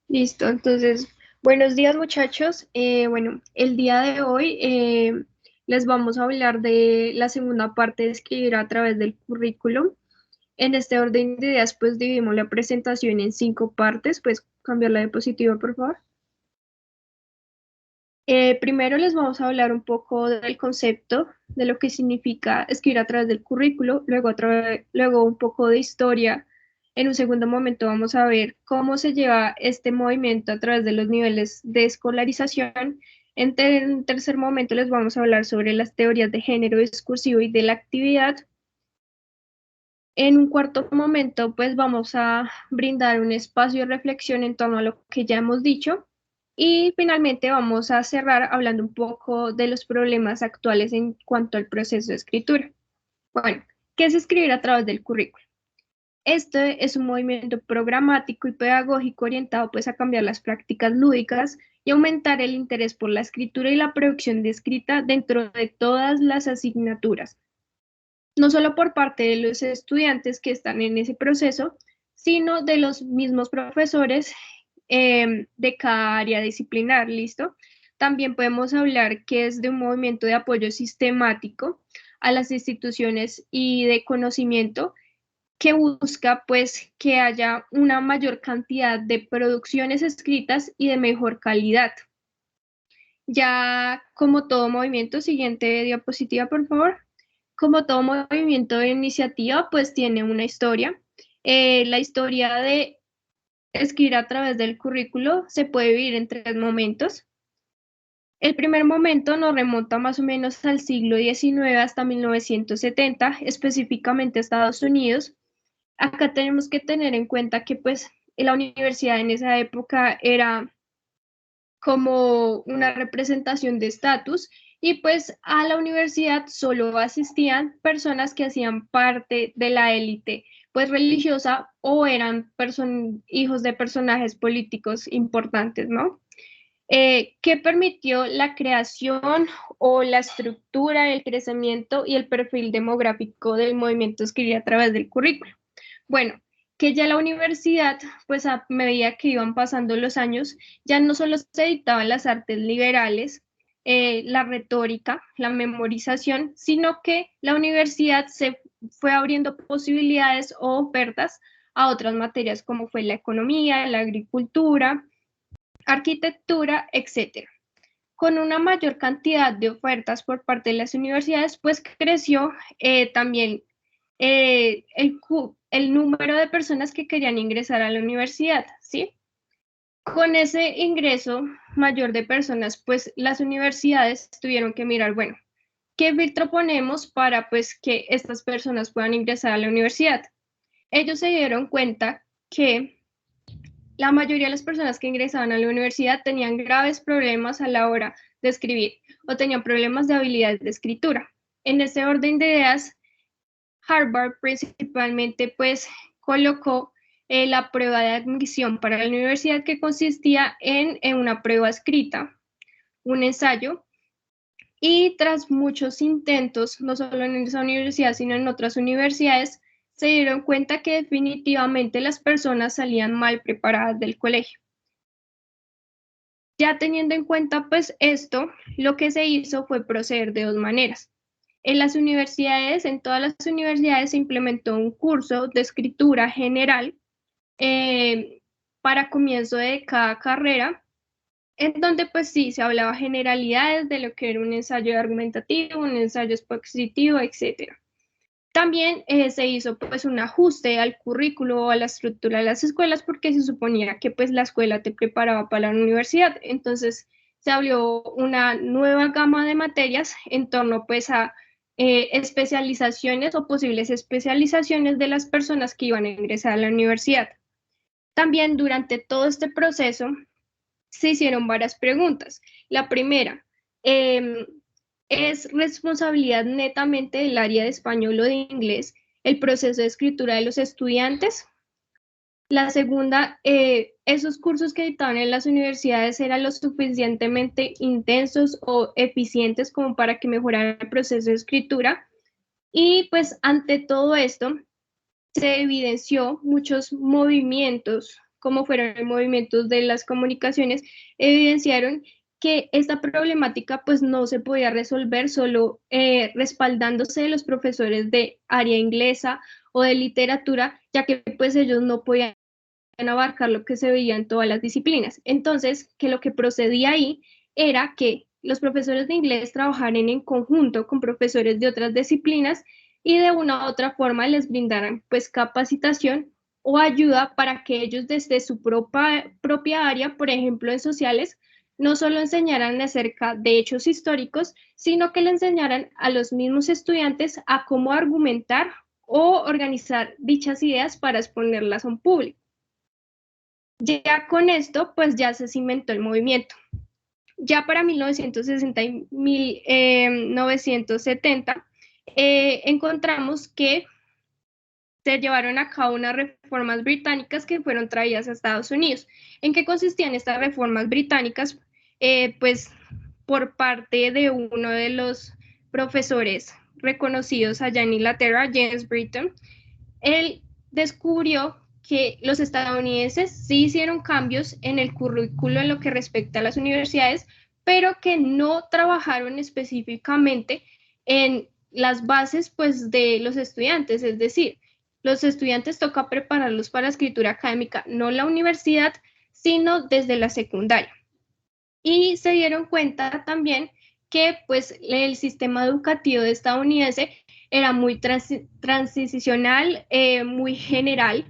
Listo, entonces, buenos días muchachos. Bueno, el día de hoy les vamos a hablar de la segunda parte de escribir a través del currículum. En este orden de ideas, pues dividimos la presentación en 5 partes. Pues cambiar la diapositiva, por favor. Primero les vamos a hablar un poco del concepto, de lo que significa escribir a través del currículo, luego un poco de historia. En un segundo momento vamos a ver cómo se lleva este movimiento a través de los niveles de escolarización. En un tercer momento les vamos a hablar sobre las teorías de género discursivo y de la actividad. En un cuarto momento, pues vamos a brindar un espacio de reflexión en torno a lo que ya hemos dicho. Y finalmente vamos a cerrar hablando un poco de los problemas actuales en cuanto al proceso de escritura. Bueno, ¿qué es escribir a través del currículo? Este es un movimiento programático y pedagógico orientado pues a cambiar las prácticas lúdicas y aumentar el interés por la escritura y la producción de escrita dentro de todas las asignaturas, no solo por parte de los estudiantes que están en ese proceso, sino de los mismos profesores de cada área disciplinar, ¿listo? También podemos hablar que es de un movimiento de apoyo sistemático a las instituciones y de conocimiento que busca pues que haya una mayor cantidad de producciones escritas y de mejor calidad. Ya como todo movimiento, siguiente diapositiva, por favor. Como todo movimiento de iniciativa, pues tiene una historia. La historia de escribir a través del currículo se puede vivir en 3 momentos. El primer momento nos remonta más o menos al siglo XIX hasta 1970, específicamente Estados Unidos. Acá tenemos que tener en cuenta que pues la universidad en esa época era como una representación de estatus y pues a la universidad solo asistían personas que hacían parte de la élite pues religiosa o eran hijos de personajes políticos importantes, ¿no? Que permitió la creación o la estructura, el crecimiento y el perfil demográfico del movimiento escrito a través del currículo. Bueno, que ya la universidad, pues a medida que iban pasando los años, ya no solo se dictaban las artes liberales, la retórica, la memorización, sino que la universidad se fue abriendo posibilidades o ofertas a otras materias como fue la economía, la agricultura, arquitectura, etcétera. Con una mayor cantidad de ofertas por parte de las universidades, pues creció también el número de personas que querían ingresar a la universidad, ¿sí? Con ese ingreso mayor de personas, pues las universidades tuvieron que mirar, bueno, ¿qué filtro ponemos para pues que estas personas puedan ingresar a la universidad? Ellos se dieron cuenta que la mayoría de las personas que ingresaban a la universidad tenían graves problemas a la hora de escribir o tenían problemas de habilidades de escritura. En ese orden de ideas, Harvard principalmente pues colocó la prueba de admisión para la universidad que consistía en una prueba escrita, un ensayo, y tras muchos intentos, no solo en esa universidad, sino en otras universidades, se dieron cuenta que definitivamente las personas salían mal preparadas del colegio. Ya teniendo en cuenta pues esto, lo que se hizo fue proceder de 2 maneras. En las universidades, en todas las universidades se implementó un curso de escritura general eh, para comienzo de cada carrera, en donde pues sí se hablaba generalidades de lo que era un ensayo argumentativo, un ensayo expositivo, etcétera. También se hizo pues un ajuste al currículo o a la estructura de las escuelas porque se suponía que pues la escuela te preparaba para la universidad. Entonces se abrió una nueva gama de materias en torno pues a especializaciones o posibles especializaciones de las personas que iban a ingresar a la universidad. También durante todo este proceso se hicieron varias preguntas. La primera, eh, ¿es responsabilidad netamente del área de español o de inglés el proceso de escritura de los estudiantes? La segunda, ¿esos cursos que dictaban en las universidades eran lo suficientemente intensos o eficientes como para que mejorara el proceso de escritura? Y pues ante todo esto se evidenció muchos movimientos, como fueron movimientos de las comunicaciones, evidenciaron que esta problemática pues no se podía resolver solo respaldándose de los profesores de área inglesa o de literatura, ya que pues ellos no podían abarcar lo que se veía en todas las disciplinas. Entonces, que lo que procedía ahí era que los profesores de inglés trabajaran en conjunto con profesores de otras disciplinas y de una u otra forma les brindaran pues capacitación o ayuda para que ellos desde su propia área, por ejemplo en sociales, no solo enseñaran acerca de hechos históricos, sino que le enseñaran a los mismos estudiantes a cómo argumentar o organizar dichas ideas para exponerlas a un público. Ya con esto, pues ya se cimentó el movimiento. Ya para 1960 y 1970, encontramos que se llevaron a cabo unas reformas británicas que fueron traídas a Estados Unidos. ¿En qué consistían estas reformas británicas? Pues por parte de uno de los profesores reconocidos allá en Inglaterra, James Britton, él descubrió que los estadounidenses sí hicieron cambios en el currículo en lo que respecta a las universidades, pero que no trabajaron específicamente en las bases pues de los estudiantes, es decir, los estudiantes toca prepararlos para escritura académica, no la universidad, sino desde la secundaria. Y se dieron cuenta también que pues el sistema educativo estadounidense era muy transicional, muy general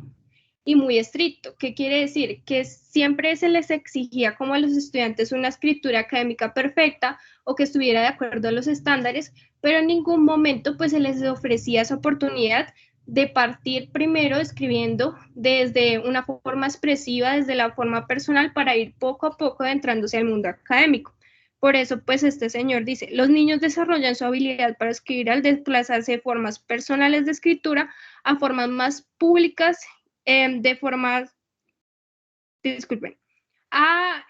y muy estricto. ¿Qué quiere decir? Que siempre se les exigía como a los estudiantes una escritura académica perfecta o que estuviera de acuerdo a los estándares, pero en ningún momento pues se les ofrecía esa oportunidad de partir primero escribiendo desde una forma expresiva, desde la forma personal, para ir poco a poco adentrándose al mundo académico. Por eso, pues este señor dice, los niños desarrollan su habilidad para escribir al desplazarse de formas personales de escritura a formas más públicas, de formas, disculpen, a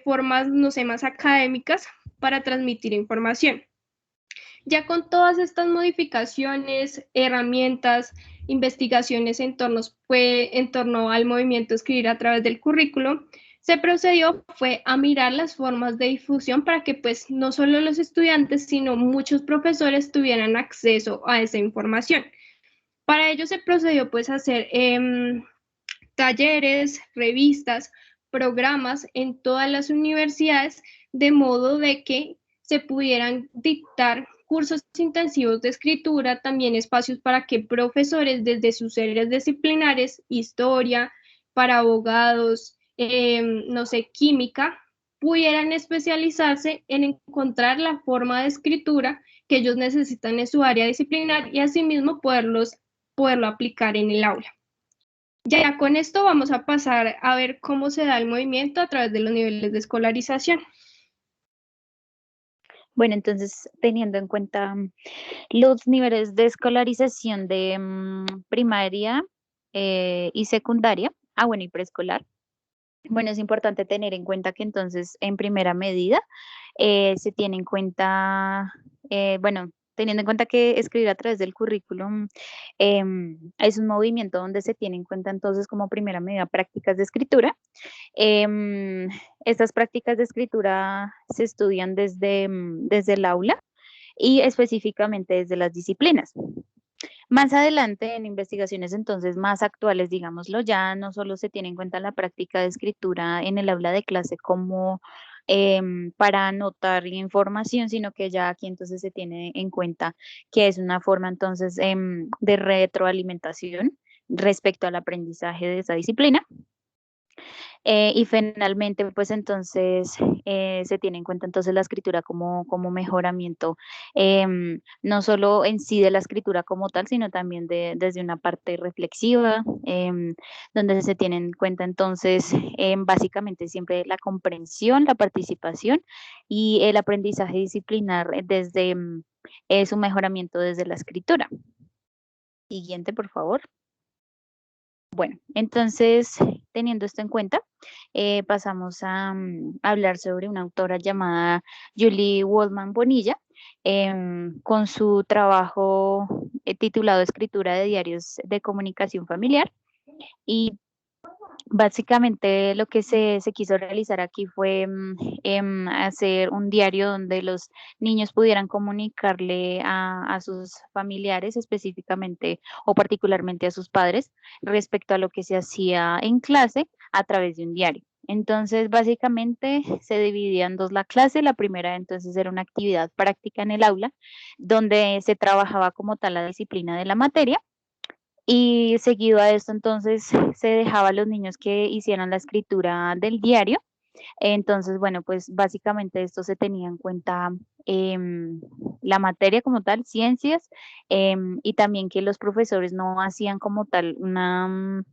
formas, no sé, más académicas para transmitir información. Ya con todas estas modificaciones, herramientas, investigaciones en torno al movimiento escribir a través del currículo, se procedió fue a mirar las formas de difusión para que pues no solo los estudiantes, sino muchos profesores tuvieran acceso a esa información. Para ello se procedió pues a hacer talleres, revistas, programas en todas las universidades, de modo de que se pudieran dictar cursos intensivos de escritura, también espacios para que profesores desde sus áreas disciplinares, historia, para abogados, no sé, química, pudieran especializarse en encontrar la forma de escritura que ellos necesitan en su área disciplinar y asimismo poderlo aplicar en el aula. Ya con esto vamos a pasar a ver cómo se da el movimiento a través de los niveles de escolarización. Bueno, entonces, teniendo en cuenta los niveles de escolarización de primaria y secundaria, bueno, y preescolar. Bueno, es importante tener en cuenta que entonces en primera medida se tiene en cuenta, bueno, teniendo en cuenta que escribir a través del currículum es un movimiento donde se tiene en cuenta entonces como primera medida prácticas de escritura. Em, Estas prácticas de escritura se estudian desde el aula y específicamente desde las disciplinas. Más adelante, en investigaciones entonces más actuales, digámoslo, ya no solo se tiene en cuenta la práctica de escritura en el aula de clase como para anotar información, sino que ya aquí entonces se tiene en cuenta que es una forma entonces de retroalimentación respecto al aprendizaje de esa disciplina. Y finalmente, pues entonces se tiene en cuenta entonces la escritura como mejoramiento, no solo en sí de la escritura como tal, sino también desde una parte reflexiva, donde se tiene en cuenta entonces básicamente siempre la comprensión, la participación y el aprendizaje disciplinar desde su mejoramiento desde la escritura. Siguiente, por favor. Bueno, entonces, teniendo esto en cuenta, pasamos a hablar sobre una autora llamada Julie Waldman Bonilla, con su trabajo titulado Escritura de Diarios de Comunicación Familiar. Y básicamente lo que se quiso realizar aquí fue hacer un diario donde los niños pudieran comunicarle a sus familiares específicamente o particularmente a sus padres respecto a lo que se hacía en clase a través de un diario. Entonces, básicamente se dividía en dos la clase. La primera entonces era una actividad práctica en el aula donde se trabajaba como tal la disciplina de la materia. Y seguido a esto, entonces, se dejaba a los niños que hicieran la escritura del diario. Entonces, bueno, pues básicamente esto se tenía en cuenta la materia como tal, ciencias, y también que los profesores no hacían como tal una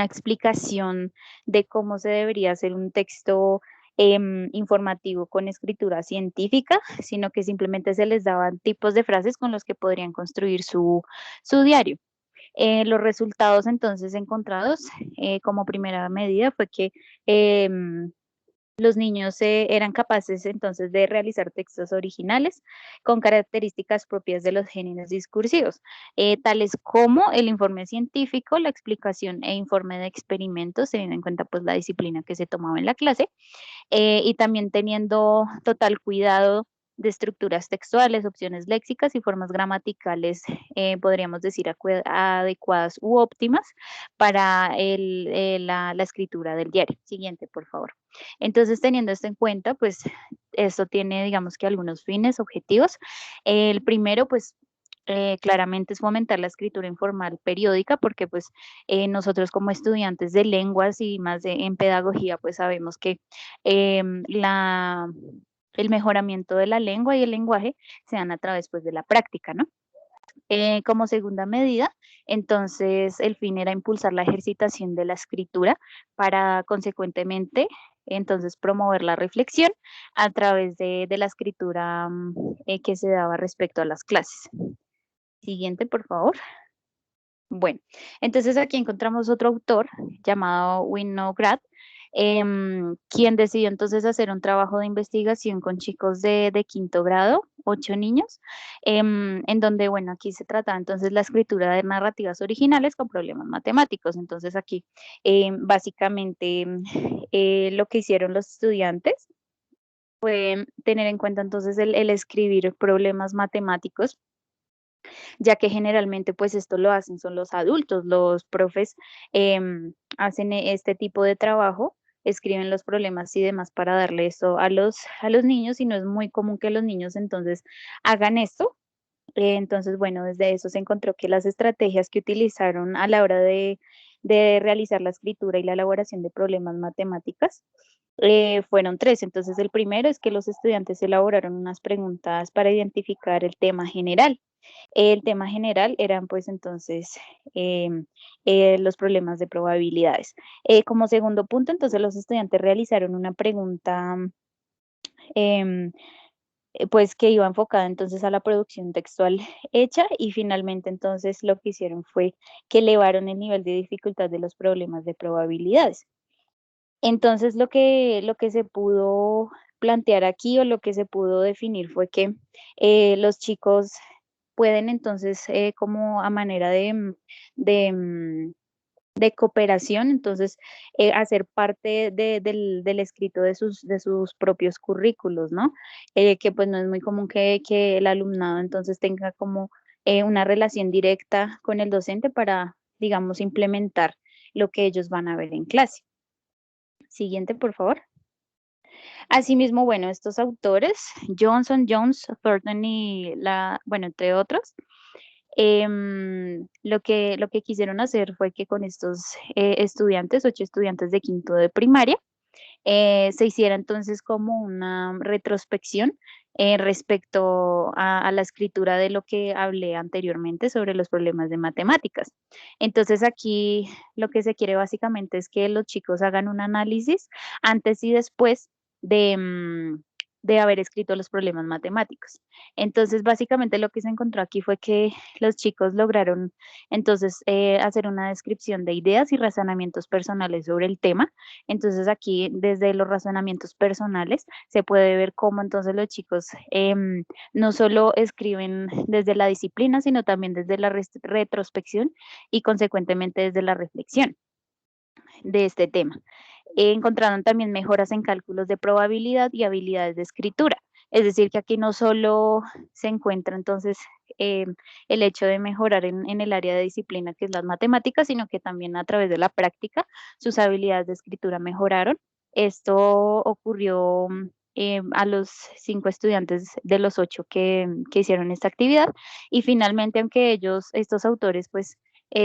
explicación de cómo se debería hacer un texto informativo con escritura científica, sino que simplemente se les daban tipos de frases con los que podrían construir su diario. Los resultados entonces encontrados como primera medida fue que los niños eran capaces entonces de realizar textos originales con características propias de los géneros discursivos, tales como el informe científico, la explicación e informe de experimentos, teniendo en cuenta pues la disciplina que se tomaba en la clase, y también teniendo total cuidado de estructuras textuales, opciones léxicas y formas gramaticales, podríamos decir, adecuadas u óptimas para la escritura del diario. Siguiente, por favor. Entonces, teniendo esto en cuenta, pues esto tiene, digamos que algunos fines, objetivos. El primero, pues claramente es fomentar la escritura informal periódica, porque pues nosotros como estudiantes de lenguas y más en pedagogía, pues sabemos que el mejoramiento de la lengua y el lenguaje se dan a través pues de la práctica, ¿no? Como segunda medida, entonces el fin era impulsar la ejercitación de la escritura para consecuentemente entonces promover la reflexión a través de la escritura que se daba respecto a las clases. Siguiente, por favor. Bueno, entonces aquí encontramos otro autor llamado Winograd, quien decidió entonces hacer un trabajo de investigación con chicos de quinto grado, 8 niños, en donde, bueno, aquí se trata entonces la escritura de narrativas originales con problemas matemáticos. Entonces aquí, básicamente, lo que hicieron los estudiantes fue tener en cuenta entonces el escribir problemas matemáticos, ya que generalmente pues esto lo hacen son los adultos, los profes hacen este tipo de trabajo, escriben los problemas y demás para darle esto a los niños, y no es muy común que los niños entonces hagan esto. Entonces, bueno, desde eso se encontró que las estrategias que utilizaron a la hora de realizar la escritura y la elaboración de problemas matemáticas fueron tres. Entonces, el primero es que los estudiantes elaboraron unas preguntas para identificar el tema general. El tema general eran pues entonces los problemas de probabilidades. Como segundo punto, entonces los estudiantes realizaron una pregunta em, pues que iba enfocada entonces a la producción textual hecha, y finalmente entonces lo que hicieron fue que elevaron el nivel de dificultad de los problemas de probabilidades. Entonces lo que se pudo plantear aquí, o lo que se pudo definir, fue que los chicos pueden entonces, como a manera de, mm, de cooperación, entonces hacer parte del escrito de sus propios currículos, ¿no? Que pues no es muy común que el alumnado entonces tenga como una relación directa con el docente para, digamos, implementar lo que ellos van a ver en clase. Siguiente, por favor. Asimismo, bueno, estos autores, Johnson, Jones, Thornton bueno, entre otros, lo que quisieron hacer fue que con estos estudiantes, 8 estudiantes de quinto de primaria, se hiciera entonces como una retrospección respecto a la escritura de lo que hablé anteriormente sobre los problemas de matemáticas. Entonces aquí lo que se quiere básicamente es que los chicos hagan un análisis antes y después de, de haber escrito los problemas matemáticos. Entonces, básicamente lo que se encontró aquí fue que los chicos lograron entonces hacer una descripción de ideas y razonamientos personales sobre el tema. Entonces, aquí desde los razonamientos personales se puede ver cómo entonces los chicos no solo escriben desde la disciplina, sino también desde la retrospección y consecuentemente desde la reflexión de este tema. Encontraron también mejoras en cálculos de probabilidad y habilidades de escritura. Es decir, que aquí no solo se encuentra entonces el hecho de mejorar en el área de disciplina que es las matemáticas, sino que también a través de la práctica sus habilidades de escritura mejoraron. Esto ocurrió a los 5 estudiantes de los 8 que hicieron esta actividad y finalmente, aunque estos autores, pues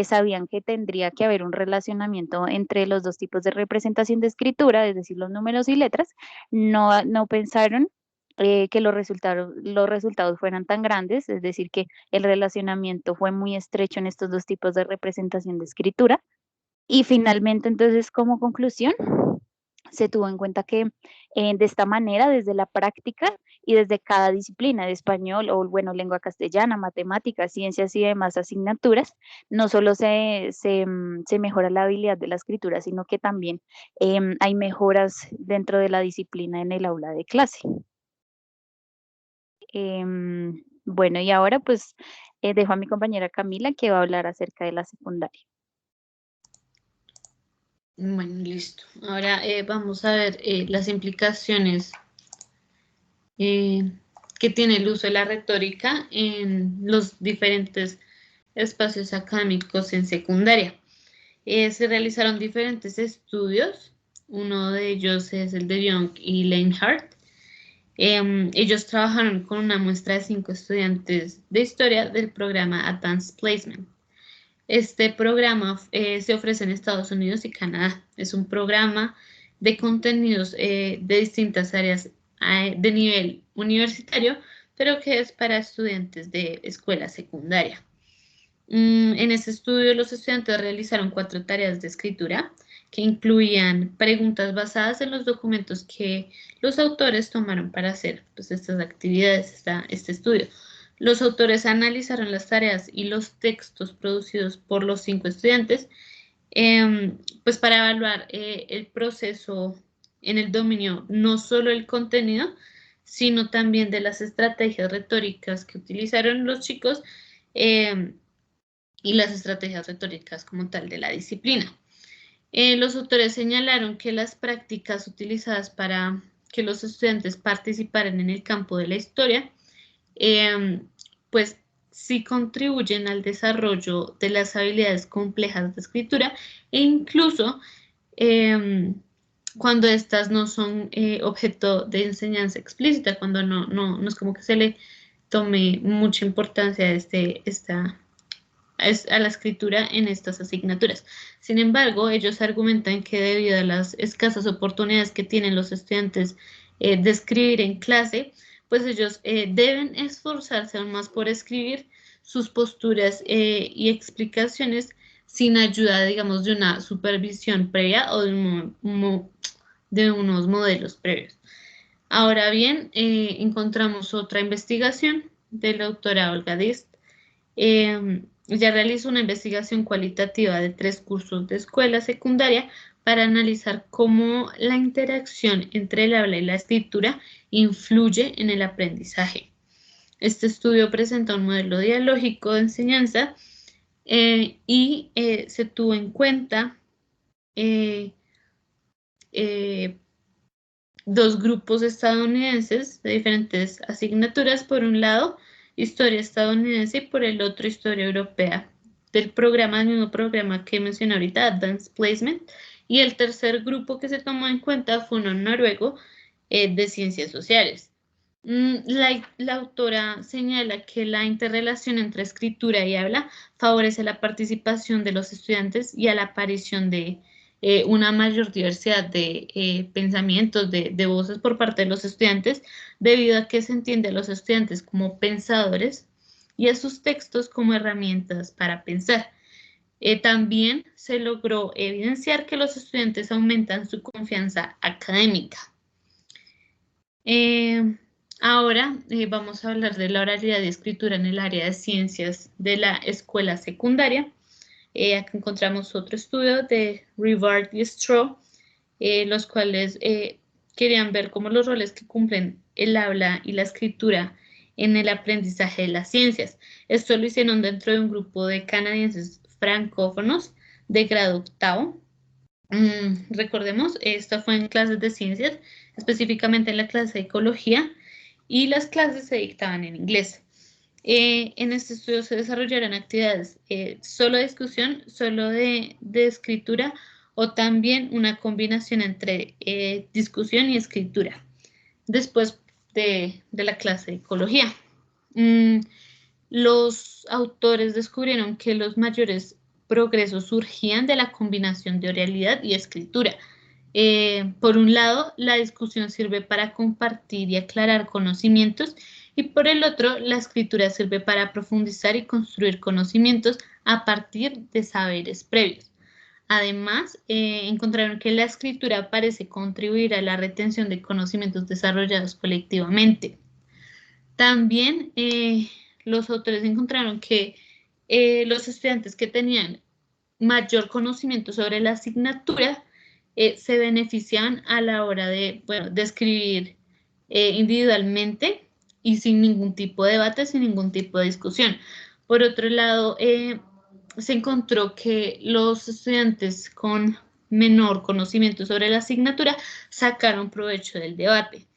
sabían que tendría que haber un relacionamiento entre los dos tipos de representación de escritura, es decir, los números y letras, no pensaron que los resultados fueran tan grandes, es decir, que el relacionamiento fue muy estrecho en estos dos tipos de representación de escritura. Y finalmente, entonces, como conclusión, se tuvo en cuenta que de esta manera, desde la práctica y desde cada disciplina de español o, bueno, lengua castellana, matemáticas, ciencias y demás asignaturas, no solo se mejora la habilidad de la escritura, sino que también hay mejoras dentro de la disciplina en el aula de clase. Bueno, y ahora pues dejo a mi compañera Camila que va a hablar acerca de la secundaria. Bueno, listo. Ahora vamos a ver las implicaciones que tiene el uso de la retórica en los diferentes espacios académicos en secundaria. Se realizaron diferentes estudios, uno de ellos es el de Young y Leinhardt. Ellos trabajaron con una muestra de 5 estudiantes de historia del programa Advanced Placement. Este programa se ofrece en Estados Unidos y Canadá. Es un programa de contenidos de distintas áreas de nivel universitario, pero que es para estudiantes de escuela secundaria. En este estudio, los estudiantes realizaron 4 tareas de escritura que incluían preguntas basadas en los documentos que los autores tomaron para hacer pues, estas actividades, este estudio. Los autores analizaron las tareas y los textos producidos por los 5 estudiantes pues para evaluar el proceso en el dominio, no solo el contenido, sino también de las estrategias retóricas que utilizaron los chicos y las estrategias retóricas como tal de la disciplina. Los autores señalaron que las prácticas utilizadas para que los estudiantes participaran en el campo de la historia, pues sí contribuyen al desarrollo de las habilidades complejas de escritura e incluso cuando estas no son objeto de enseñanza explícita, cuando no es como que se le tome mucha importancia a la escritura en estas asignaturas. Sin embargo, ellos argumentan que debido a las escasas oportunidades que tienen los estudiantes de escribir en clase, pues ellos deben esforzarse aún más por escribir sus posturas y explicaciones sin ayuda, digamos, de una supervisión previa o de unos modelos previos. Ahora bien, encontramos otra investigación de la autora Olga Dist. Ella realizó una investigación cualitativa de 3 cursos de escuela secundaria para analizar cómo la interacción entre el habla y la escritura influye en el aprendizaje. Este estudio presenta un modelo dialógico de enseñanza y se tuvo en cuenta 2 grupos estadounidenses de diferentes asignaturas. Por un lado, historia estadounidense y por el otro, historia europea, del mismo programa que mencioné ahorita, Advanced Placement. Y el tercer grupo que se tomó en cuenta fue uno noruego de ciencias sociales. La autora señala que la interrelación entre escritura y habla favorece la participación de los estudiantes y a la aparición de una mayor diversidad de pensamientos, de voces por parte de los estudiantes, debido a que se entiende a los estudiantes como pensadores y a sus textos como herramientas para pensar. También se logró evidenciar que los estudiantes aumentan su confianza académica. Ahora vamos a hablar de la oralidad y escritura en el área de ciencias de la escuela secundaria. Aquí encontramos otro estudio de Rivard y Straw, los cuales querían ver cómo los roles que cumplen el habla y la escritura en el aprendizaje de las ciencias. Esto lo hicieron dentro de un grupo de canadienses francófonos de grado octavo. Recordemos, esta fue en clases de ciencias, específicamente en la clase de ecología, y las clases se dictaban en inglés. En este estudio se desarrollaron actividades solo de discusión, solo de escritura, o también una combinación entre discusión y escritura, después de la clase de ecología. Los autores descubrieron que los mayores progresos surgían de la combinación de oralidad y escritura. Por un lado, la discusión sirve para compartir y aclarar conocimientos, y por el otro, la escritura sirve para profundizar y construir conocimientos a partir de saberes previos. Además, encontraron que la escritura parece contribuir a la retención de conocimientos desarrollados colectivamente. También los autores encontraron que los estudiantes que tenían mayor conocimiento sobre la asignatura se beneficiaban a la hora de, bueno, de escribir individualmente y sin ningún tipo de debate, sin ningún tipo de discusión. Por otro lado, se encontró que los estudiantes con menor conocimiento sobre la asignatura sacaron provecho del debate.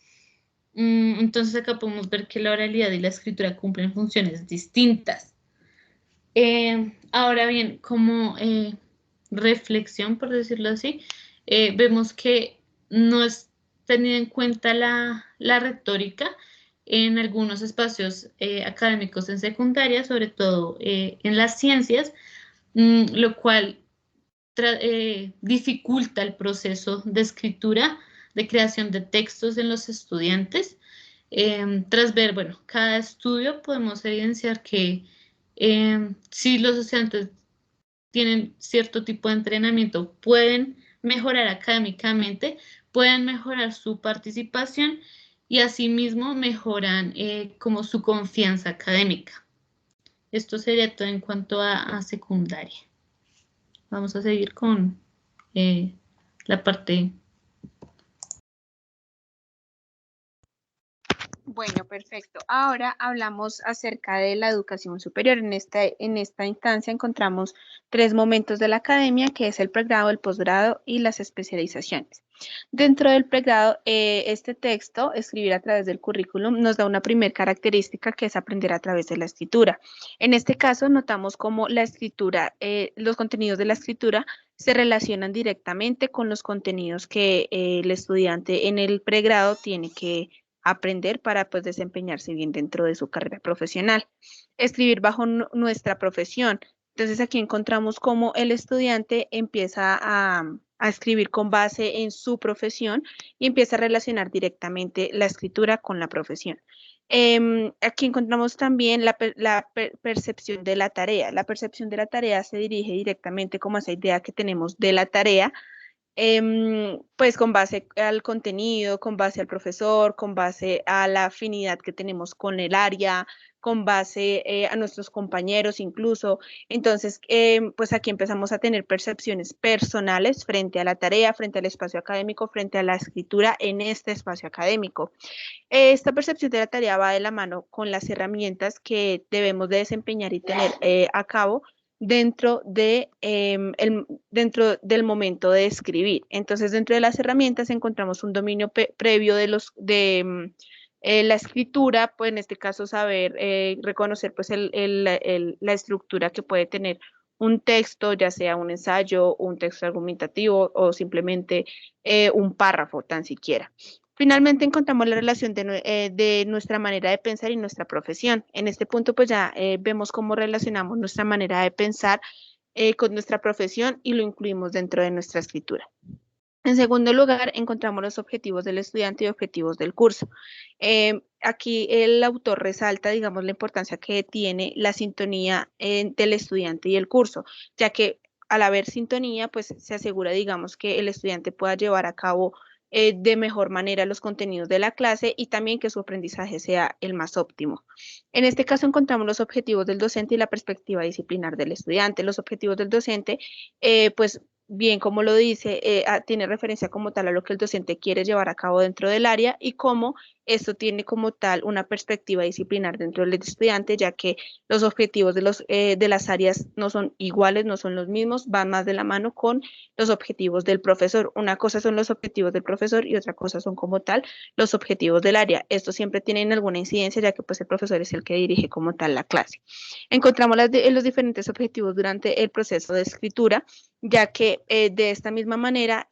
Entonces acá podemos ver que la oralidad y la escritura cumplen funciones distintas. Ahora bien, como reflexión, por decirlo así, vemos que no es tenida en cuenta la retórica en algunos espacios académicos en secundaria, sobre todo en las ciencias, lo cual dificulta el proceso de escritura, de creación de textos en los estudiantes. Tras ver, bueno, cada estudio podemos evidenciar que si los estudiantes tienen cierto tipo de entrenamiento, pueden mejorar académicamente, pueden mejorar su participación y asimismo mejoran como su confianza académica. Esto sería todo en cuanto a secundaria. Vamos a seguir con la parte. Bueno, perfecto. Ahora hablamos acerca de la educación superior. En esta instancia encontramos 3 momentos de la academia, que es el pregrado, el posgrado y las especializaciones. Dentro del pregrado, este texto, Escribir a través del currículum, nos da una primera característica, que es aprender a través de la escritura. En este caso, notamos cómo la escritura, los contenidos de la escritura se relacionan directamente con los contenidos que el estudiante en el pregrado tiene que aprender para pues desempeñarse bien dentro de su carrera profesional. Escribir bajo nuestra profesión. Entonces aquí encontramos cómo el estudiante empieza a escribir con base en su profesión y empieza a relacionar directamente la escritura con la profesión. Aquí encontramos también la percepción de la tarea. La percepción de la tarea se dirige directamente como a esa idea que tenemos de la tarea, pues con base al contenido, con base al profesor, con base a la afinidad que tenemos con el área, con base a nuestros compañeros incluso. Entonces, pues aquí empezamos a tener percepciones personales frente a la tarea, frente al espacio académico, frente a la escritura en este espacio académico. Esta percepción de la tarea va de la mano con las herramientas que debemos de desempeñar y tener a cabo dentro del momento de escribir. Entonces, dentro de las herramientas encontramos un dominio previo de la escritura, pues en este caso saber reconocer pues la estructura que puede tener un texto, ya sea un ensayo, un texto argumentativo o simplemente un párrafo tan siquiera. Finalmente encontramos la relación de nuestra manera de pensar y nuestra profesión. En este punto pues ya vemos cómo relacionamos nuestra manera de pensar con nuestra profesión y lo incluimos dentro de nuestra escritura. En segundo lugar, encontramos los objetivos del estudiante y objetivos del curso. Aquí el autor resalta, digamos, la importancia que tiene la sintonía del estudiante y el curso, ya que al haber sintonía, pues se asegura, digamos, que el estudiante pueda llevar a cabo de mejor manera los contenidos de la clase y también que su aprendizaje sea el más óptimo. En este caso encontramos los objetivos del docente y la perspectiva disciplinar del estudiante. Los objetivos del docente, pues bien, como lo dice, tiene referencia como tal a lo que el docente quiere llevar a cabo dentro del área y cómo esto tiene como tal una perspectiva disciplinar dentro del estudiante, ya que los objetivos de las áreas no son iguales, no son los mismos, van más de la mano con los objetivos del profesor. Una cosa son los objetivos del profesor y otra cosa son como tal los objetivos del área. Estos siempre tienen alguna incidencia, ya que pues el profesor es el que dirige como tal la clase. Encontramos los diferentes objetivos durante el proceso de escritura, ya que de esta misma manera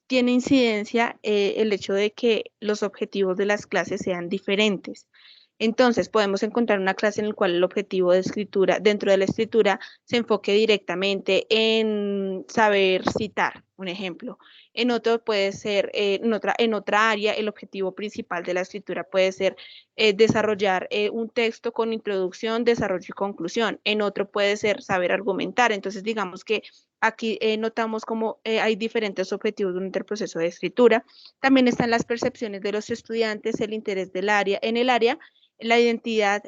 tiene incidencia el hecho de que los objetivos de las clases sean diferentes. Entonces, podemos encontrar una clase en la cual el objetivo de escritura, dentro de la escritura, se enfoque directamente en saber citar, un ejemplo. En otro puede ser, en otra área, el objetivo principal de la escritura puede ser desarrollar un texto con introducción, desarrollo y conclusión. En otro puede ser saber argumentar. Entonces, digamos que aquí notamos cómo hay diferentes objetivos durante el proceso de escritura. También están las percepciones de los estudiantes, el interés del área, en el área, la identidad,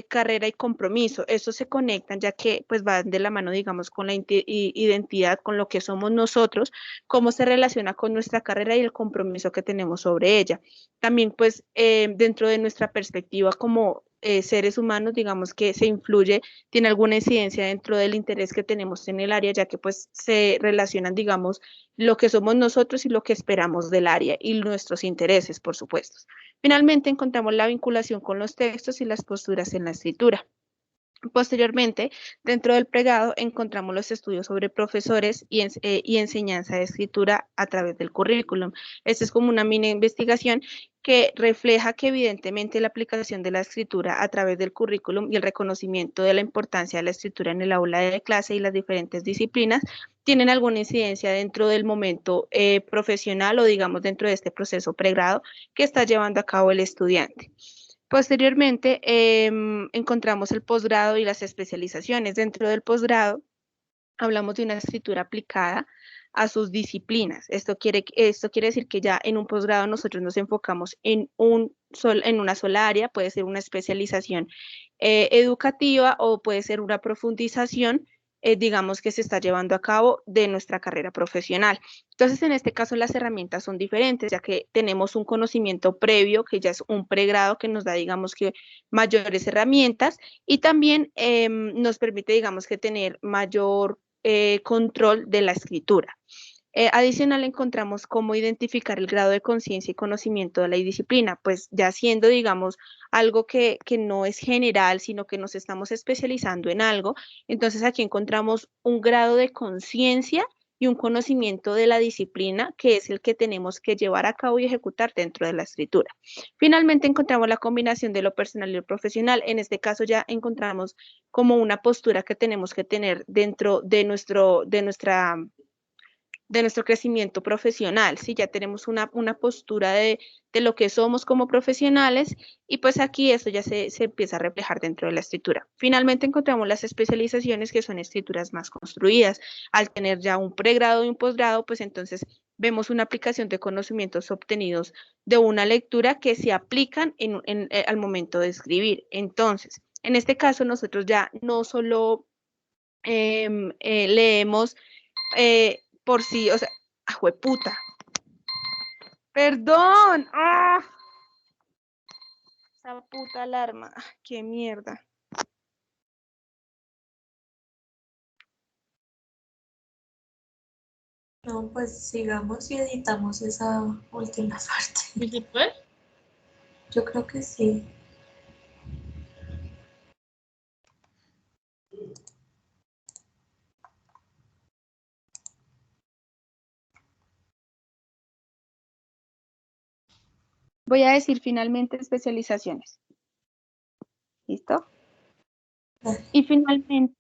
carrera y compromiso. Estos se conectan ya que pues van de la mano, digamos, con la identidad, con lo que somos nosotros, cómo se relaciona con nuestra carrera y el compromiso que tenemos sobre ella. También pues dentro de nuestra perspectiva como seres humanos, digamos que se influye, tiene alguna incidencia dentro del interés que tenemos en el área, ya que pues se relacionan, digamos, lo que somos nosotros y lo que esperamos del área y nuestros intereses, por supuesto. Finalmente, encontramos la vinculación con los textos y las posturas en la escritura. Posteriormente, dentro del pregrado, encontramos los estudios sobre profesores y enseñanza de escritura a través del currículum. Esta es como una mini investigación que refleja que evidentemente la aplicación de la escritura a través del currículum y el reconocimiento de la importancia de la escritura en el aula de clase y las diferentes disciplinas tienen alguna incidencia dentro del momento profesional o digamos dentro de este proceso pregrado que está llevando a cabo el estudiante. Posteriormente, encontramos el posgrado y las especializaciones. Dentro del posgrado, hablamos de una escritura aplicada a sus disciplinas. Esto quiere decir que ya en un posgrado nosotros nos enfocamos en una sola área, puede ser una especialización educativa o puede ser una profundización, digamos que se está llevando a cabo de nuestra carrera profesional. Entonces, en este caso, las herramientas son diferentes, ya que tenemos un conocimiento previo, que ya es un pregrado que nos da, digamos que, mayores herramientas y también nos permite, digamos que, tener mayor control de la escritura. Adicional, encontramos cómo identificar el grado de conciencia y conocimiento de la disciplina, pues ya siendo, digamos, algo que no es general, sino que nos estamos especializando en algo. Entonces, aquí encontramos un grado de conciencia y un conocimiento de la disciplina que es el que tenemos que llevar a cabo y ejecutar dentro de la escritura. Finalmente, encontramos la combinación de lo personal y lo profesional. En este caso, ya encontramos como una postura que tenemos que tener dentro de nuestro crecimiento profesional, ¿sí? Ya tenemos una postura de lo que somos como profesionales y pues aquí eso ya se empieza a reflejar dentro de la escritura. Finalmente encontramos las especializaciones que son escrituras más construidas. Al tener ya un pregrado y un posgrado, pues entonces vemos una aplicación de conocimientos obtenidos de una lectura que se aplican al momento de escribir. Entonces, en este caso nosotros ya no solo leemos por sí, o sea, ¡jueputa! ¡Perdón! ¡Ah! Esa puta alarma, ¡qué mierda! No, pues sigamos y editamos esa última parte. ¿Y se puede? Yo creo que sí. Voy a decir finalmente especializaciones. ¿Listo? Y finalmente,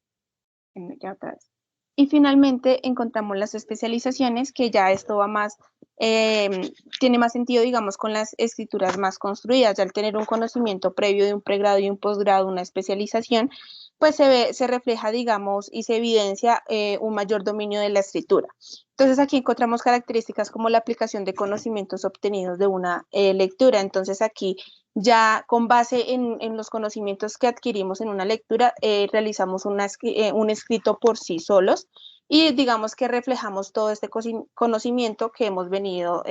ya otra vez. Y finalmente encontramos las especializaciones, que ya esto va más tiene más sentido, digamos, con las escrituras más construidas, ya al tener un conocimiento previo de un pregrado y un posgrado, una especialización, pues se refleja, digamos, y se evidencia un mayor dominio de la escritura. Entonces aquí encontramos características como la aplicación de conocimientos obtenidos de una lectura. Entonces aquí ya con base en los conocimientos que adquirimos en una lectura, realizamos un escrito por sí solos y digamos que reflejamos todo este conocimiento que hemos venido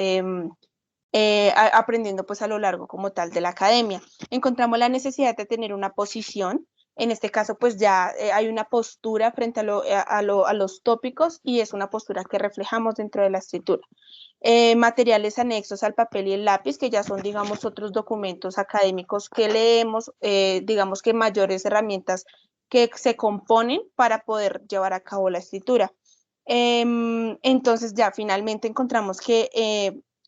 aprendiendo pues a lo largo como tal de la academia. Encontramos la necesidad de tener una posición. En este caso, pues ya hay una postura frente a los tópicos y es una postura que reflejamos dentro de la escritura. Materiales anexos al papel y el lápiz, que ya son, digamos, otros documentos académicos que leemos, digamos que mayores herramientas que se componen para poder llevar a cabo la escritura. Entonces ya finalmente encontramos que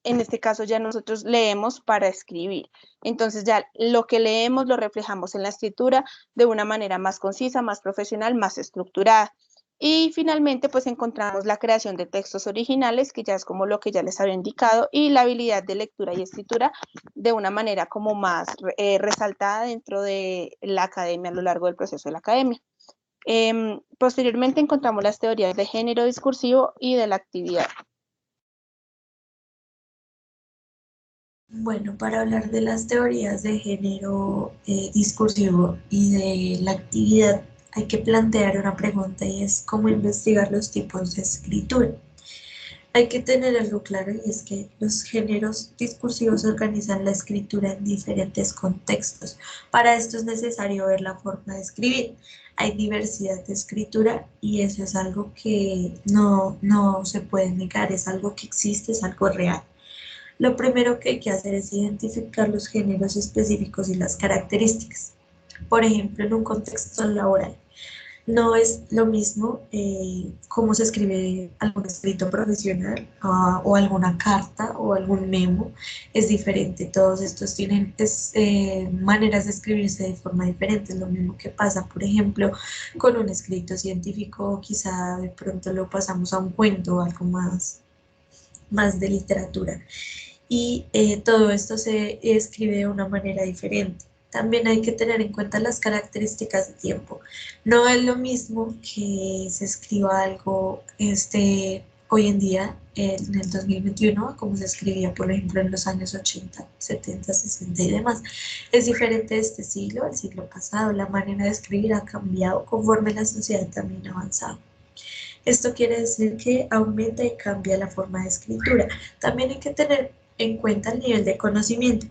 en este caso ya nosotros leemos para escribir. Entonces ya lo que leemos lo reflejamos en la escritura de una manera más concisa, más profesional, más estructurada. Y finalmente pues encontramos la creación de textos originales, que ya es como lo que ya les había indicado, y la habilidad de lectura y escritura de una manera como más resaltada dentro de la academia a lo largo del proceso de la academia. Posteriormente encontramos las teorías de género discursivo y de la actividad. Bueno, para hablar de las teorías de género discursivo y de la actividad, hay que plantear una pregunta y es cómo investigar los tipos de escritura. Hay que tener algo claro y es que los géneros discursivos organizan la escritura en diferentes contextos. Para esto es necesario ver la forma de escribir. Hay diversidad de escritura y eso es algo que no se puede negar, es algo que existe, es algo real. Lo primero que hay que hacer es identificar los géneros específicos y las características. Por ejemplo, en un contexto laboral, no es lo mismo cómo se escribe algún escrito profesional o alguna carta o algún memo, es diferente. Todos estos tienen maneras de escribirse de forma diferente. Es lo mismo que pasa, por ejemplo, con un escrito científico, quizá de pronto lo pasamos a un cuento o algo más de literatura. Y todo esto se escribe de una manera diferente. También hay que tener en cuenta las características de tiempo. No es lo mismo que se escriba algo hoy en día, en el 2021, como se escribía, por ejemplo, en los años 80, 70, 60 y demás. Es diferente de este siglo, el siglo pasado. La manera de escribir ha cambiado conforme la sociedad también ha avanzado. Esto quiere decir que aumenta y cambia la forma de escritura. También hay que tener en cuenta el nivel de conocimiento.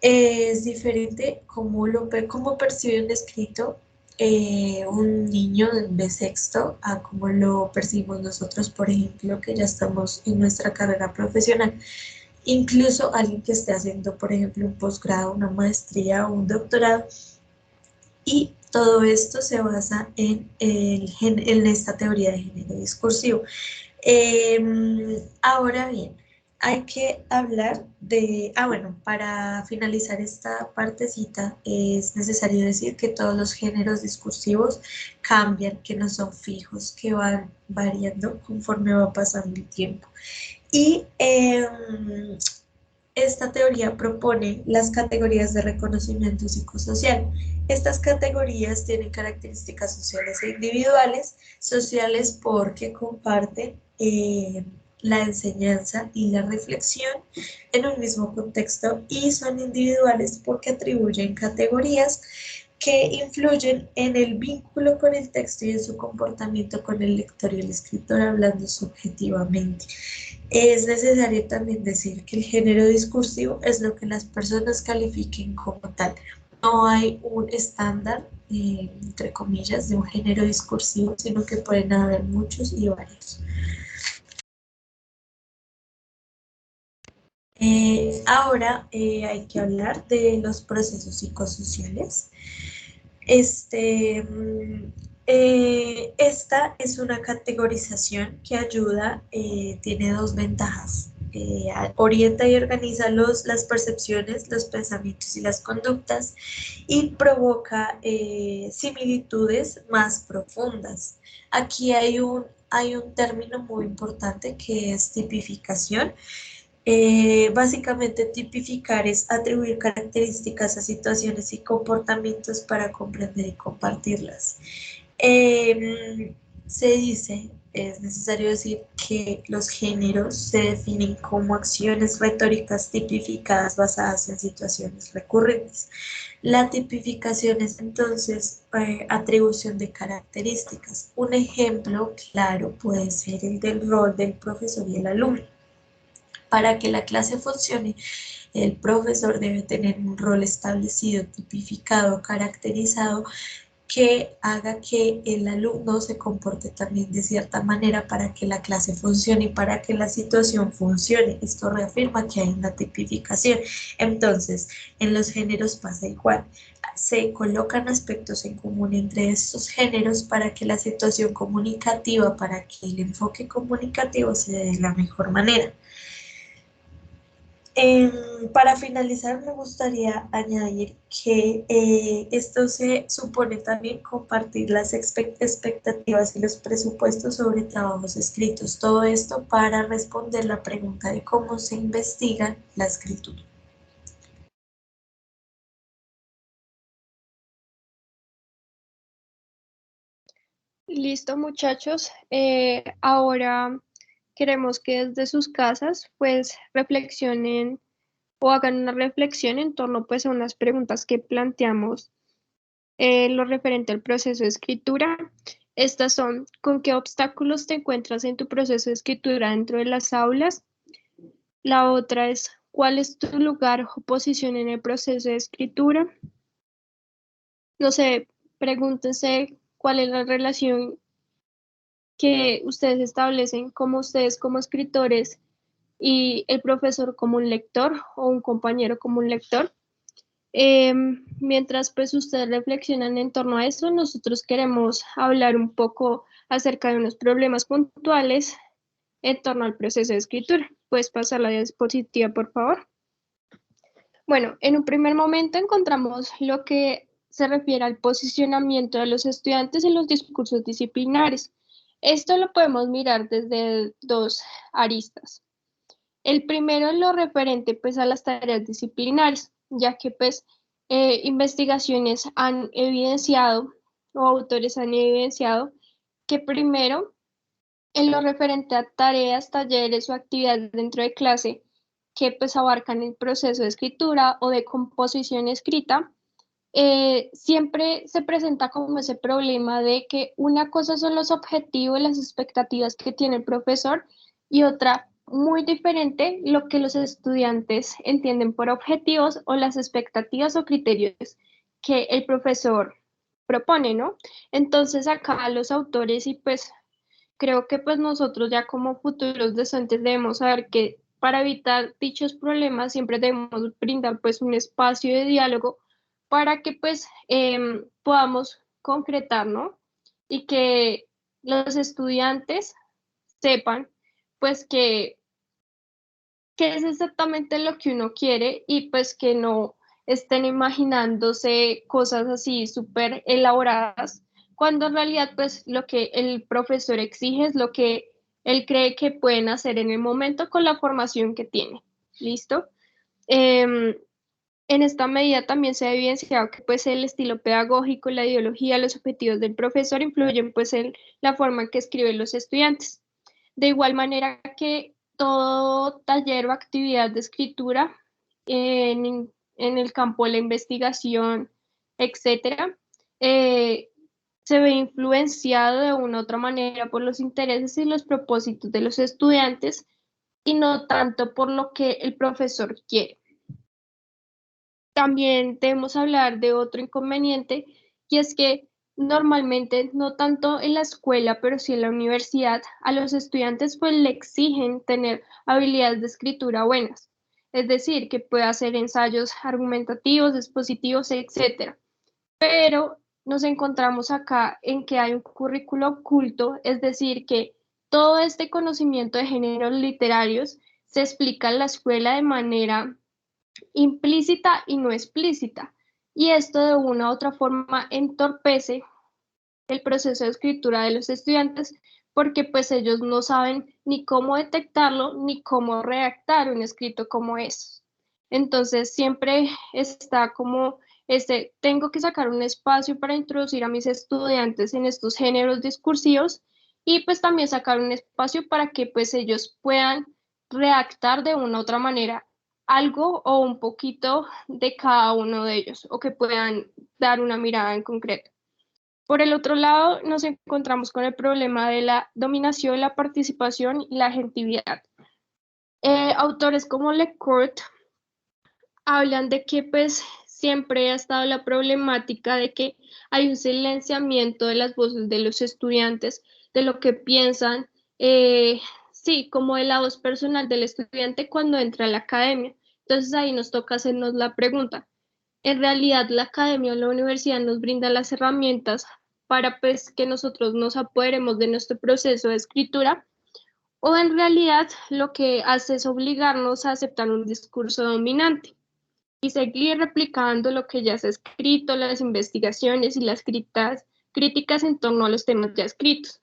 Es diferente cómo percibe un escrito un niño de sexto a cómo lo percibimos nosotros, por ejemplo, que ya estamos en nuestra carrera profesional. Incluso alguien que esté haciendo, por ejemplo, un posgrado, una maestría o un doctorado. Y todo esto se basa en esta teoría de género discursivo. Ahora bien, hay que hablar de, bueno, para finalizar esta partecita es necesario decir que todos los géneros discursivos cambian, que no son fijos, que van variando conforme va pasando el tiempo. Y esta teoría propone las categorías de reconocimiento psicosocial. Estas categorías tienen características sociales e individuales. Sociales porque comparten la enseñanza y la reflexión en un mismo contexto, y son individuales porque atribuyen categorías que influyen en el vínculo con el texto y en su comportamiento con el lector y el escritor, hablando subjetivamente. Es necesario también decir que el género discursivo es lo que las personas califiquen como tal. No hay un estándar, entre comillas, de un género discursivo, sino que pueden haber muchos y varios. Ahora hay que hablar de los procesos psicosociales. Esta es una categorización que ayuda, tiene dos ventajas. Orienta y organiza las percepciones, los pensamientos y las conductas, y provoca similitudes más profundas. Aquí hay un hay un término muy importante que es tipificación. Básicamente tipificar es atribuir características a situaciones y comportamientos para comprender y compartirlas. Se dice, es necesario decir que los géneros se definen como acciones retóricas tipificadas basadas en situaciones recurrentes. La tipificación es entonces atribución de características. Un ejemplo claro puede ser el del rol del profesor y el alumno. Para que la clase funcione, el profesor debe tener un rol establecido, tipificado, caracterizado, que haga que el alumno se comporte también de cierta manera para que la clase funcione y para que la situación funcione. Esto reafirma que hay una tipificación. Entonces, en los géneros pasa igual. Se colocan aspectos en común entre estos géneros para que la situación comunicativa, para que el enfoque comunicativo se dé de la mejor manera. Para finalizar, me gustaría añadir que esto se supone también compartir las expectativas y los presupuestos sobre trabajos escritos. Todo esto para responder la pregunta de cómo se investiga la escritura. Listo, muchachos. Ahora queremos que desde sus casas pues reflexionen o hagan una reflexión en torno pues a unas preguntas que planteamos lo referente al proceso de escritura. Estas son: ¿con qué obstáculos te encuentras en tu proceso de escritura dentro de las aulas? La otra es: ¿cuál es tu lugar o posición en el proceso de escritura? No sé, pregúntense cuál es la relación que ustedes establecen como ustedes como escritores y el profesor como un lector o un compañero como un lector. Mientras pues ustedes reflexionan en torno a eso, nosotros queremos hablar un poco acerca de unos problemas puntuales en torno al proceso de escritura. ¿Puedes pasar la diapositiva, por favor? Bueno, en un primer momento encontramos lo que se refiere al posicionamiento de los estudiantes en los discursos disciplinares. Esto lo podemos mirar desde dos aristas. El primero es lo referente pues a las tareas disciplinares, ya que pues investigaciones han evidenciado o autores han evidenciado que primero en lo referente a tareas, talleres o actividades dentro de clase que pues abarcan el proceso de escritura o de composición escrita, siempre se presenta como ese problema de que una cosa son los objetivos, las expectativas que tiene el profesor y otra muy diferente lo que los estudiantes entienden por objetivos o las expectativas o criterios que el profesor propone, ¿no? Entonces acá los autores y pues creo que pues nosotros ya como futuros docentes debemos saber que para evitar dichos problemas siempre debemos brindar pues un espacio de diálogo para que pues podamos concretar, ¿no? Y que los estudiantes sepan pues que es exactamente lo que uno quiere y pues que no estén imaginándose cosas así súper elaboradas, cuando en realidad pues lo que el profesor exige es lo que él cree que pueden hacer en el momento con la formación que tiene. ¿Listo? En esta medida también se ha evidenciado que pues el estilo pedagógico, la ideología, los objetivos del profesor influyen pues en la forma en que escriben los estudiantes. De igual manera que todo taller o actividad de escritura en el campo de la investigación, etcétera, se ve influenciado de una u otra manera por los intereses y los propósitos de los estudiantes y no tanto por lo que el profesor quiere. También debemos hablar de otro inconveniente y es que normalmente, no tanto en la escuela, pero sí en la universidad, a los estudiantes pues le exigen tener habilidades de escritura buenas, es decir, que pueda hacer ensayos argumentativos, expositivos, etcétera. Pero nos encontramos acá en que hay un currículo oculto, es decir, que todo este conocimiento de géneros literarios se explica en la escuela de manera implícita y no explícita. Y esto de una u otra forma entorpece el proceso de escritura de los estudiantes porque pues ellos no saben ni cómo detectarlo ni cómo redactar un escrito como es. Entonces siempre está como tengo que sacar un espacio para introducir a mis estudiantes en estos géneros discursivos y pues también sacar un espacio para que pues ellos puedan redactar de una u otra manera algo o un poquito de cada uno de ellos o que puedan dar una mirada en concreto. Por el otro lado, nos encontramos con el problema de la dominación, la participación y la agentividad. Autores como Lecourt hablan de que pues siempre ha estado la problemática de que hay un silenciamiento de las voces de los estudiantes, de lo que piensan, sí, como de la voz personal del estudiante cuando entra a la academia. Entonces ahí nos toca hacernos la pregunta. En realidad, la academia o la universidad nos brinda las herramientas para pues que nosotros nos apoderemos de nuestro proceso de escritura o en realidad lo que hace es obligarnos a aceptar un discurso dominante y seguir replicando lo que ya se ha escrito, las investigaciones y las críticas en torno a los temas ya escritos.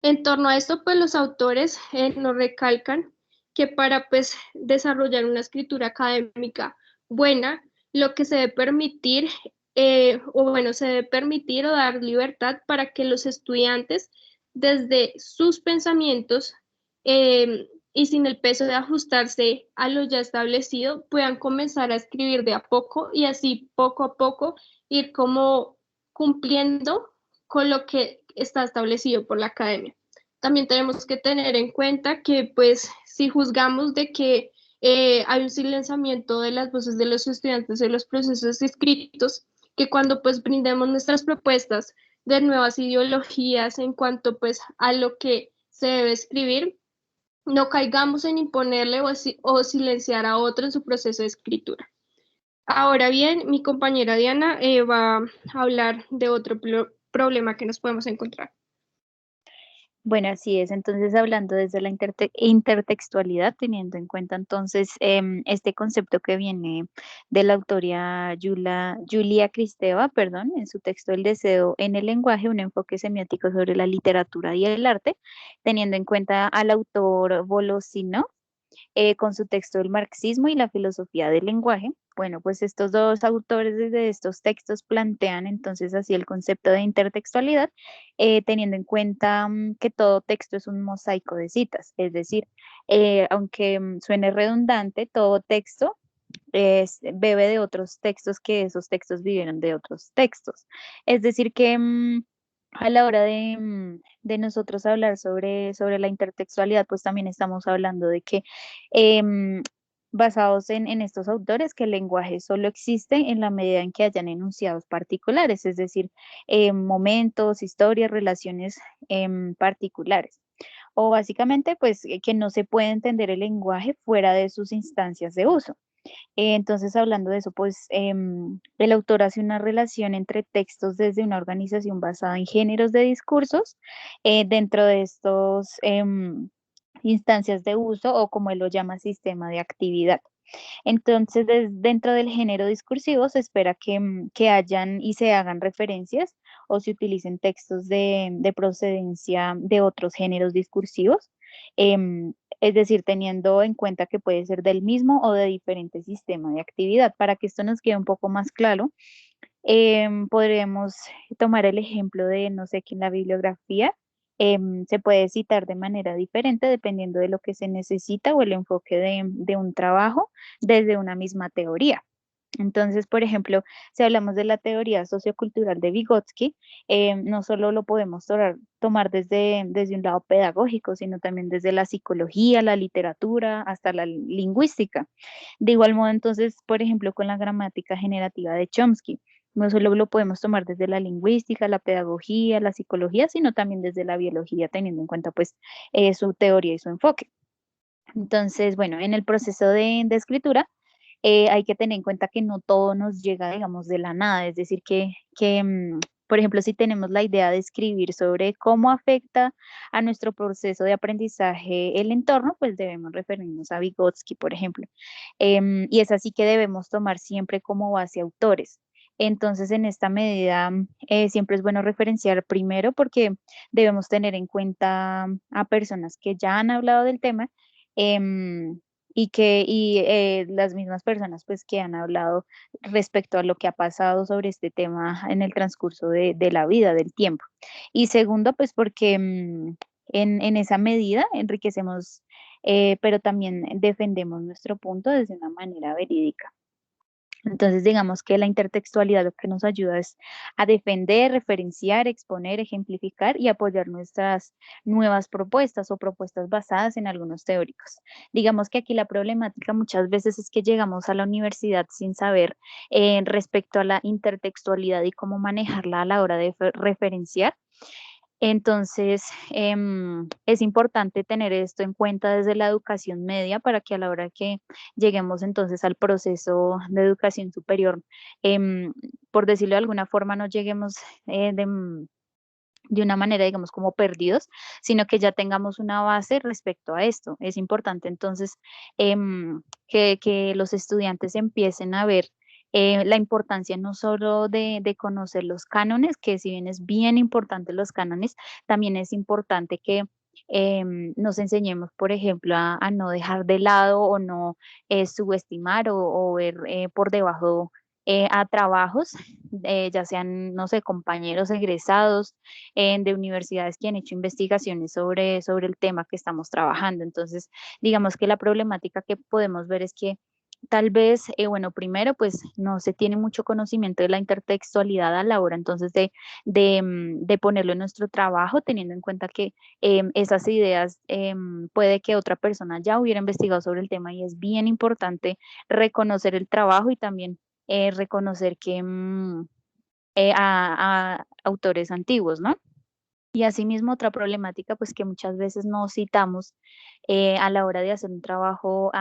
En torno a esto, pues los autores nos recalcan que para pues desarrollar una escritura académica buena, lo que se debe permitir, se debe permitir o dar libertad para que los estudiantes, desde sus pensamientos y sin el peso de ajustarse a lo ya establecido, puedan comenzar a escribir de a poco y así poco a poco ir como cumpliendo con lo que está establecido por la academia. También tenemos que tener en cuenta que, pues, si juzgamos de que hay un silenciamiento de las voces de los estudiantes en los procesos escritos, que cuando pues brindemos nuestras propuestas de nuevas ideologías en cuanto pues a lo que se debe escribir, no caigamos en imponerle o silenciar a otro en su proceso de escritura. Ahora bien, mi compañera Diana va a hablar de otro problema que nos podemos encontrar. Bueno, así es. Entonces, hablando desde la intertextualidad, teniendo en cuenta entonces este concepto que viene de la autora Julia Kristeva, perdón, en su texto El deseo en el lenguaje, un enfoque semiótico sobre la literatura y el arte, teniendo en cuenta al autor Volosinov, con su texto El marxismo y la filosofía del lenguaje. Bueno, pues estos dos autores desde estos textos plantean entonces así el concepto de intertextualidad, teniendo en cuenta que todo texto es un mosaico de citas, es decir, aunque suene redundante, todo texto bebe de otros textos que esos textos vivieron de otros textos. Es decir, que a la hora de nosotros hablar sobre la intertextualidad, pues también estamos hablando de que basados en estos autores, que el lenguaje solo existe en la medida en que hayan enunciados particulares, es decir, momentos, historias, relaciones particulares. O básicamente, pues que no se puede entender el lenguaje fuera de sus instancias de uso. Entonces, hablando de eso, pues el autor hace una relación entre textos desde una organización basada en géneros de discursos dentro de estos instancias de uso o como él lo llama, sistema de actividad. Entonces, dentro del género discursivo se espera que hayan y se hagan referencias o se utilicen textos de procedencia de otros géneros discursivos, es decir, teniendo en cuenta que puede ser del mismo o de diferente sistema de actividad. Para que esto nos quede un poco más claro, podríamos tomar el ejemplo de, no sé, que en la bibliografía se puede citar de manera diferente dependiendo de lo que se necesita o el enfoque de un trabajo desde una misma teoría. Entonces, por ejemplo, si hablamos de la teoría sociocultural de Vygotsky, no solo lo podemos tomar desde un lado pedagógico, sino también desde la psicología, la literatura, hasta la lingüística. De igual modo, entonces, por ejemplo, con la gramática generativa de Chomsky, no solo lo podemos tomar desde la lingüística, la pedagogía, la psicología, sino también desde la biología, teniendo en cuenta pues su teoría y su enfoque. Entonces, bueno, en el proceso de escritura, hay que tener en cuenta que no todo nos llega, digamos, de la nada. Es decir, por ejemplo, si tenemos la idea de escribir sobre cómo afecta a nuestro proceso de aprendizaje el entorno, pues debemos referirnos a Vygotsky, por ejemplo. Y es así que debemos tomar siempre como base autores. Entonces, en esta medida, siempre es bueno referenciar primero porque debemos tener en cuenta a personas que ya han hablado del tema, em, y las mismas personas pues que han hablado respecto a lo que ha pasado sobre este tema en el transcurso de la vida, del tiempo. Y segundo, pues porque en esa medida enriquecemos, pero también defendemos nuestro punto desde una manera verídica. Entonces, digamos que la intertextualidad lo que nos ayuda es a defender, referenciar, exponer, ejemplificar y apoyar nuestras nuevas propuestas o propuestas basadas en algunos teóricos. Digamos que aquí la problemática muchas veces es que llegamos a la universidad sin saber respecto a la intertextualidad y cómo manejarla a la hora de referenciar. Entonces, es importante tener esto en cuenta desde la educación media para que a la hora que lleguemos entonces al proceso de educación superior, por decirlo de alguna forma, no lleguemos de una manera, digamos, como perdidos, sino que ya tengamos una base respecto a esto. Es importante entonces que los estudiantes empiecen a ver la importancia no solo de conocer los cánones, que si bien es bien importante los cánones, también es importante que nos enseñemos, por ejemplo, a no dejar de lado o no subestimar o ver por debajo a trabajos, ya sean, no sé, compañeros egresados de universidades que han hecho investigaciones sobre el tema que estamos trabajando. Entonces, digamos que la problemática que podemos ver es que tal vez, bueno, primero, pues no se tiene mucho conocimiento de la intertextualidad a la hora entonces de ponerlo en nuestro trabajo, teniendo en cuenta que esas ideas puede que otra persona ya hubiera investigado sobre el tema y es bien importante reconocer el trabajo y también reconocer que a autores antiguos, ¿no? Y asimismo otra problemática, pues que muchas veces no citamos a la hora de hacer un trabajo,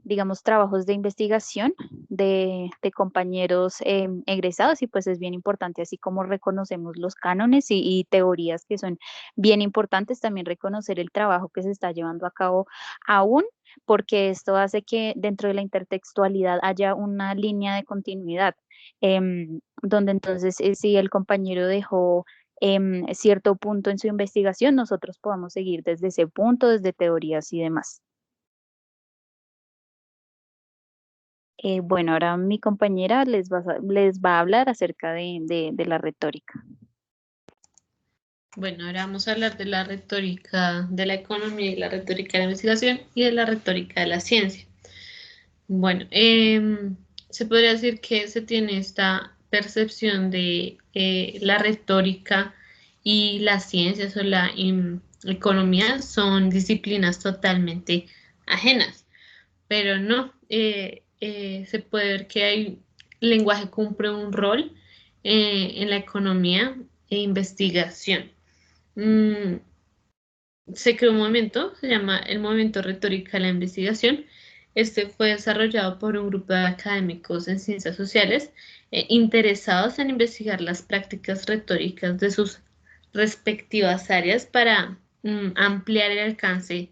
digamos, trabajos de investigación de compañeros egresados y pues es bien importante, así como reconocemos los cánones y teorías que son bien importantes, también reconocer el trabajo que se está llevando a cabo aún, porque esto hace que dentro de la intertextualidad haya una línea de continuidad, donde entonces si el compañero dejó cierto punto en su investigación, nosotros podamos seguir desde ese punto, desde teorías y demás. Bueno, ahora mi compañera les va a hablar acerca de la retórica. Bueno, ahora vamos a hablar de la retórica de la economía y la retórica de la investigación y de la retórica de la ciencia. Bueno, se podría decir que se tiene esta percepción de la retórica y las ciencias o la economía son disciplinas totalmente ajenas, pero no, se puede ver que el lenguaje cumple un rol en la economía e investigación. Se creó un movimiento, se llama el Movimiento Retórica de la Investigación. Este fue desarrollado por un grupo de académicos en ciencias sociales interesados en investigar las prácticas retóricas de sus respectivas áreas para ampliar el alcance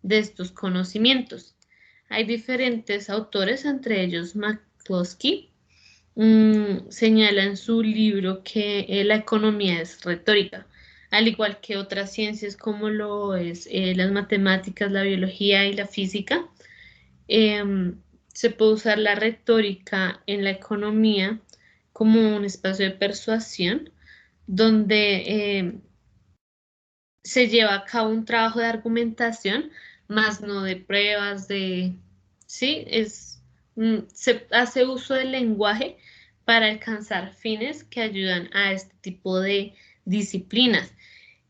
de estos conocimientos. Hay diferentes autores, entre ellos McCloskey, señala en su libro que la economía es retórica, al igual que otras ciencias como lo es las matemáticas, la biología y la física. Se puede usar la retórica en la economía como un espacio de persuasión donde se lleva a cabo un trabajo de argumentación, más no de pruebas, sí, se hace uso del lenguaje para alcanzar fines que ayudan a este tipo de disciplinas.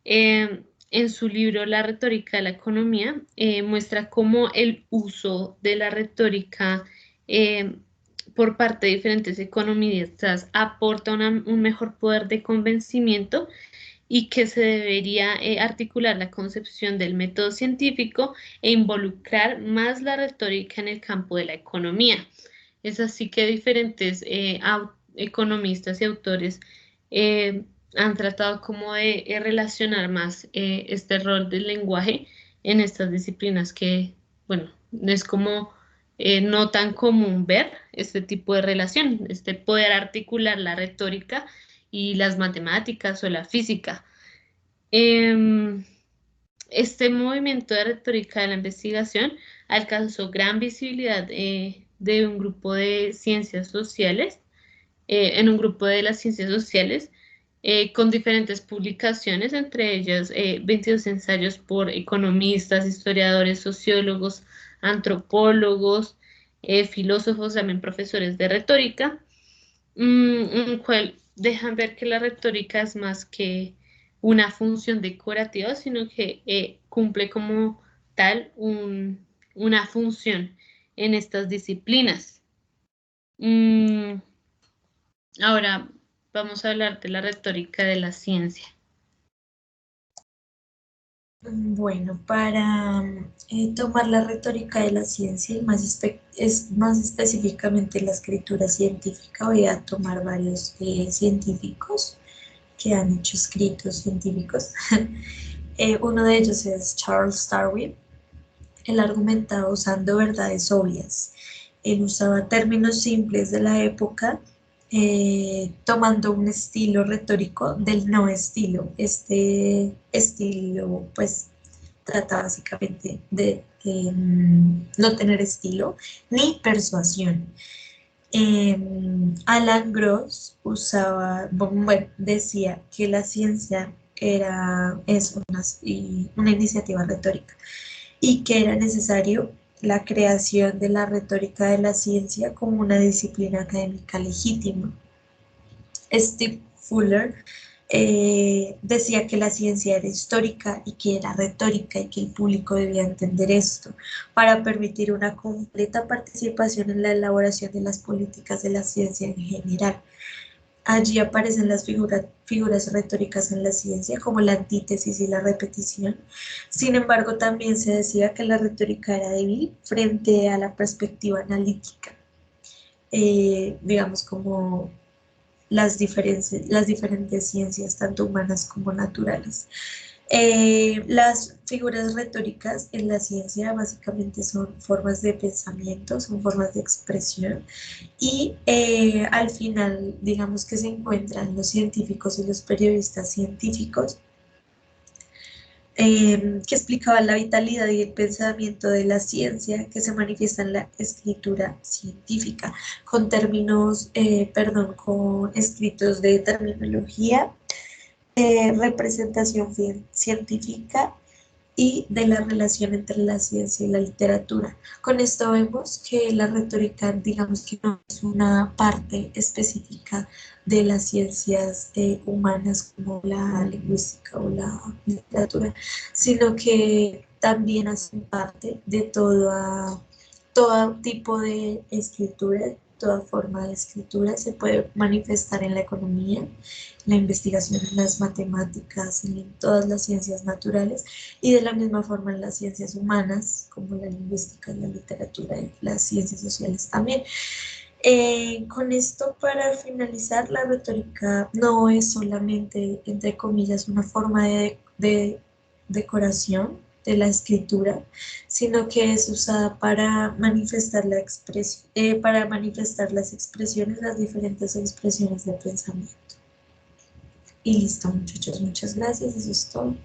En su libro La retórica de la economía, muestra cómo el uso de la retórica por parte de diferentes economistas aporta un mejor poder de convencimiento y que se debería articular la concepción del método científico e involucrar más la retórica en el campo de la economía. Es así que diferentes economistas y autores han tratado como de relacionar más este rol del lenguaje en estas disciplinas que, bueno, es como no tan común ver este tipo de relación, poder articular la retórica y las matemáticas o la física. Este movimiento de retórica de la investigación alcanzó gran visibilidad de un grupo de ciencias sociales, en un grupo de las ciencias sociales, con diferentes publicaciones, entre ellas 22 ensayos por economistas, historiadores, sociólogos, antropólogos, filósofos, también profesores de retórica, en cual dejan ver que la retórica es más que una función decorativa, sino que cumple como tal una función en estas disciplinas. Ahora vamos a hablar de la retórica de la ciencia. Bueno, para tomar la retórica de la ciencia y más, más específicamente la escritura científica, voy a tomar varios científicos que han hecho escritos científicos. Uno de ellos es Charles Darwin. Él argumentaba usando verdades obvias. Él usaba términos simples de la época, tomando un estilo retórico del no estilo. Este estilo, pues, trata básicamente de no tener estilo ni persuasión. Alan Gross decía que la ciencia es una iniciativa retórica y que era necesario la creación de la retórica de la ciencia como una disciplina académica legítima. Steve Fuller decía que la ciencia era histórica y que era retórica y que el público debía entender esto para permitir una completa participación en la elaboración de las políticas de la ciencia en general. Allí aparecen las figuras retóricas en la ciencia, como la antítesis y la repetición. Sin embargo, también se decía que la retórica era débil frente a la perspectiva analítica, digamos como las diferentes ciencias, tanto humanas como naturales. Las figuras retóricas en la ciencia básicamente son formas de pensamiento, son formas de expresión y al final digamos que se encuentran los científicos y los periodistas científicos que explicaban la vitalidad y el pensamiento de la ciencia que se manifiesta en la escritura científica, con con escritos de terminología, representación científica y de la relación entre la ciencia y la literatura. Con esto vemos que la retórica, digamos que no es una parte específica de las ciencias humanas como la lingüística o la literatura, sino que también hacen parte de todo tipo de escritura, toda forma de escritura se puede manifestar en la economía, la investigación en las matemáticas, en todas las ciencias naturales y de la misma forma en las ciencias humanas, como la lingüística, la literatura y las ciencias sociales también. Con esto, para finalizar, la retórica no es solamente, entre comillas, una forma de decoración de la escritura, sino que es usada para manifestar para manifestar las expresiones, las diferentes expresiones de pensamiento. Y listo, muchachos, muchas gracias, eso es todo.